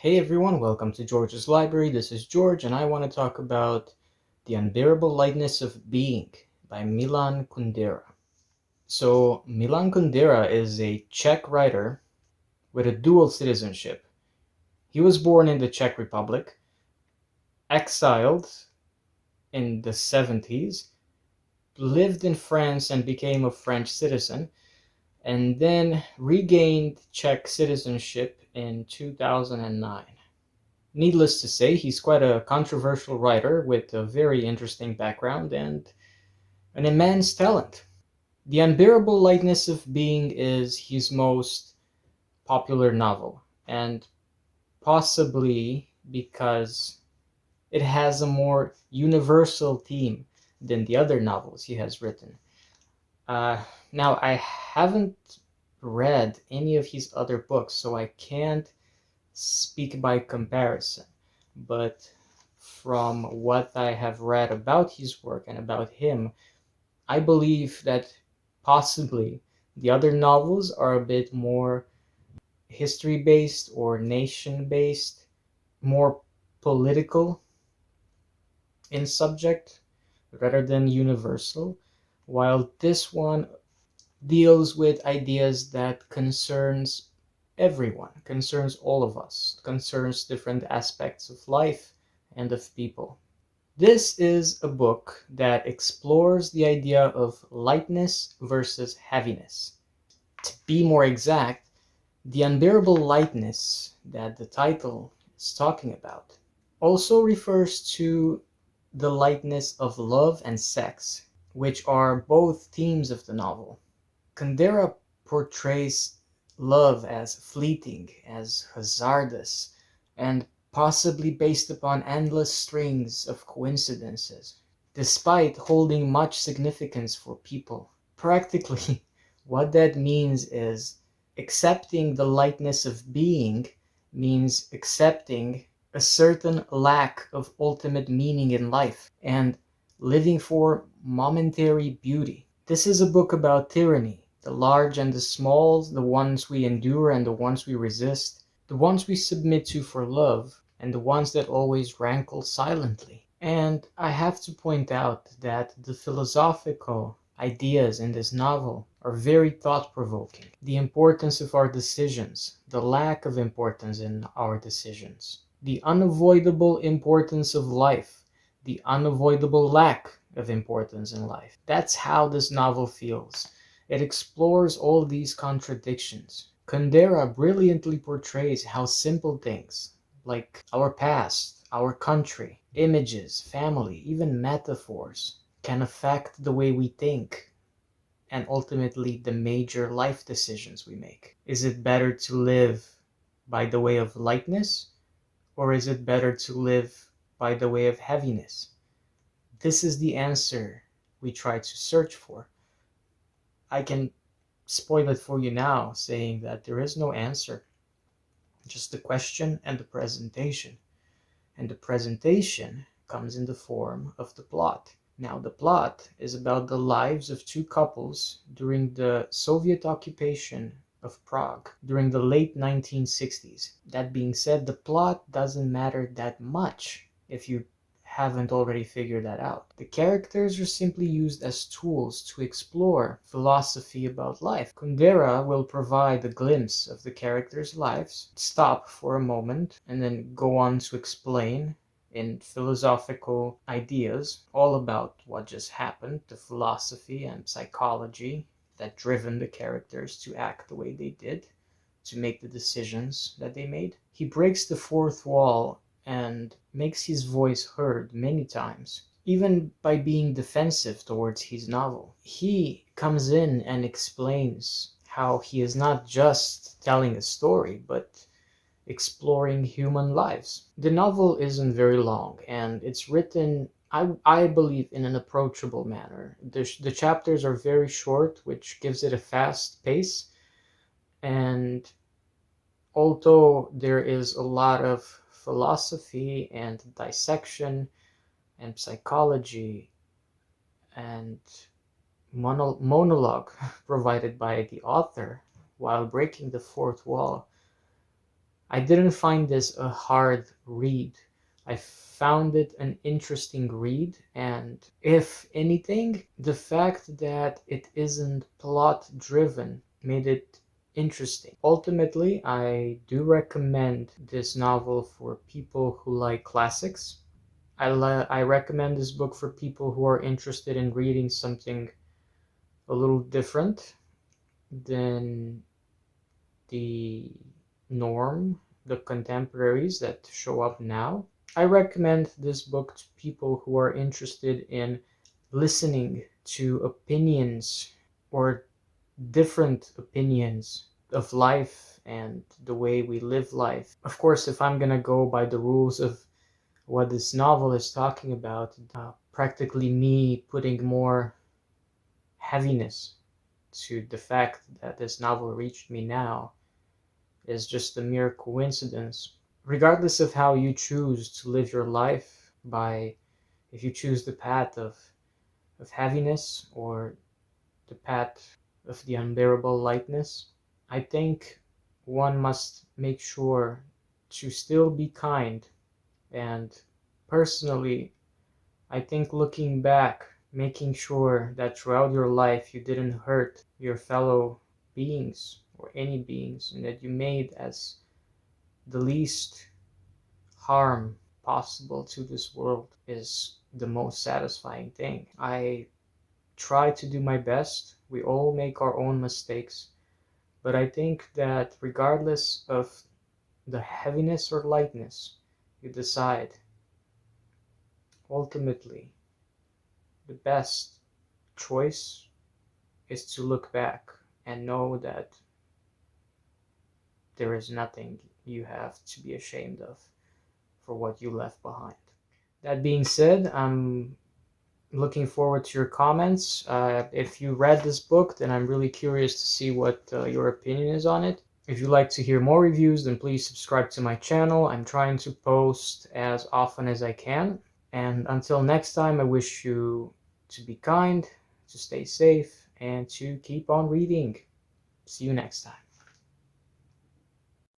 Hey everyone, welcome to George's Library. This is George, and I want to talk about The Unbearable Lightness of Being by Milan Kundera. So, Milan Kundera is a Czech writer with a dual citizenship. He was born in the Czech Republic, exiled in the 70s, lived in France and became a French citizen, and then regained Czech citizenship in 2009. Needless to say, he's quite a controversial writer with a very interesting background and an immense talent. The Unbearable Lightness of Being is his most popular novel, and possibly because it has a more universal theme than the other novels he has written. Uh, Now, I haven't read any of his other books, so I can't speak by comparison, but from what I have read about his work and about him, I believe that possibly the other novels are a bit more history based or nation based, more political in subject rather than universal, while this one deals with ideas that concerns everyone, concerns all of us, concerns different aspects of life and of people. This is a book that explores the idea of lightness versus heaviness. To be more exact, the unbearable lightness that the title is talking about also refers to the lightness of love and sex, which are both themes of the novel. Kundera portrays love as fleeting, as hazardous, and possibly based upon endless strings of coincidences, despite holding much significance for people. Practically, what that means is accepting the lightness of being means accepting a certain lack of ultimate meaning in life and living for momentary beauty. This is a book about tyranny, the large and the small, the ones we endure and the ones we resist, the ones we submit to for love, and the ones that always rankle silently. And I have to point out that the philosophical ideas in this novel are very thought-provoking. The importance of our decisions, the lack of importance in our decisions, the unavoidable importance of life, the unavoidable lack of importance in life. That's how this novel feels. It explores all these contradictions. Kundera brilliantly portrays how simple things, like our past, our country, images, family, even metaphors, can affect the way we think and ultimately the major life decisions we make. Is it better to live by the way of lightness, or is it better to live by the way of heaviness? This is the answer we try to search for. I can spoil it for you now, saying that there is no answer, just the question and the presentation. And the presentation comes in the form of the plot. Now, the plot is about the lives of two couples during the Soviet occupation of Prague during the late 1960s. That being said, the plot doesn't matter that much if you haven't already figured that out. The characters are simply used as tools to explore philosophy about life. Kundera will provide a glimpse of the characters' lives, stop for a moment, and then go on to explain in philosophical ideas all about what just happened, the philosophy and psychology that driven the characters to act the way they did, to make the decisions that they made. He breaks the fourth wall and makes his voice heard many times, even by being defensive towards his novel. He comes in and explains how he is not just telling a story, but exploring human lives. The novel isn't very long, and it's written, I believe, in an approachable manner. The chapters are very short, which gives it a fast pace, and although there is a lot of philosophy and dissection and psychology and monologue provided by the author while breaking the fourth wall, I didn't find this a hard read. I found it an interesting read, and if anything, the fact that it isn't plot driven made it interesting. Ultimately, I do recommend this novel for people who like classics. I recommend this book for people who are interested in reading something a little different than the norm, the contemporaries that show up now. I recommend this book to people who are interested in listening to opinions or different opinions of life and the way we live life. Of course, if I'm gonna go by the rules of what this novel is talking about, practically me putting more heaviness to the fact that this novel reached me now is just a mere coincidence. Regardless of how you choose to live your life, by if you choose the path of heaviness or the path of the unbearable lightness, I think one must make sure to still be kind. And personally, I think looking back, making sure that throughout your life you didn't hurt your fellow beings or any beings, and that you made as the least harm possible to this world is the most satisfying thing. I try to do my best. We all make our own mistakes, but I think that regardless of the heaviness or lightness you decide, ultimately the best choice is to look back and know that there is nothing you have to be ashamed of for what you left behind. That being said, I'm looking forward to your comments. If you read this book, then I'm really curious to see what your opinion is on it. If you'd like to hear more reviews, then please subscribe to my channel. I'm trying to post as often as I can. And until next time, I wish you to be kind, to stay safe, and to keep on reading. See you next time.